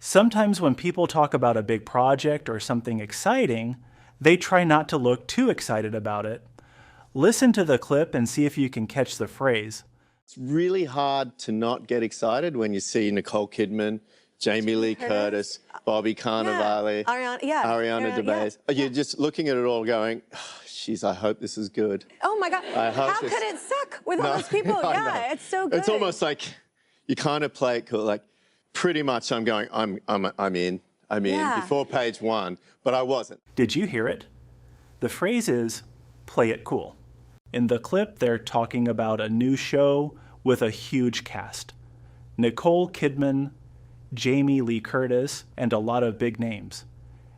Sometimes when people talk about a big project or something exciting, they try not to look too excited about it. Listen to the clip and see if you can catch the phrase. It's really hard to not get excited when you see Nicole Kidman, Jamie Lee Curtis, Bobby Cannavale, Ariana DeBose. Yeah. You're just looking at it all going, oh, geez, I hope this is good. Oh my God, how could it suck with all those people? Yeah, it's so good. It's almost like you kind of play it cool, like pretty much I'm going, I'm in before page 1, but I wasn't. Did you hear it? The phrase is, play it cool. In the clip, they're talking about a new show with a huge cast. Nicole Kidman, Jamie Lee Curtis, and a lot of big names.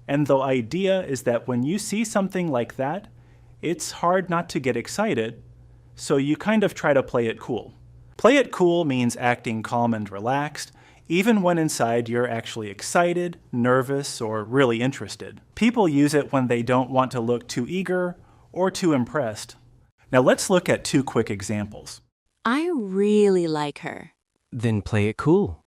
And the idea is that when you see something like that, it's hard not to get excited, so you kind of try to play it cool. Play it cool means acting calm and relaxed, even when inside you're actually excited, nervous, or really interested. People use it when they don't want to look too eager or too impressed. Now let's look at 2 quick examples. I really like her. Then play it cool.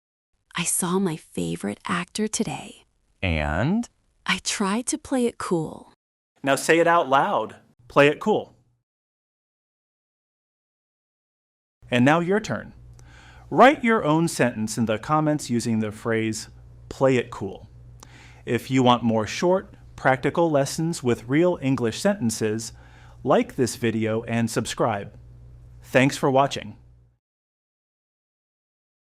I saw my favorite actor today. And? I tried to play it cool. Now say it out loud. Play it cool. And now your turn. Write your own sentence in the comments using the phrase, play it cool. If you want more short, practical lessons with real English sentences, like this video and subscribe. Thanks for watching.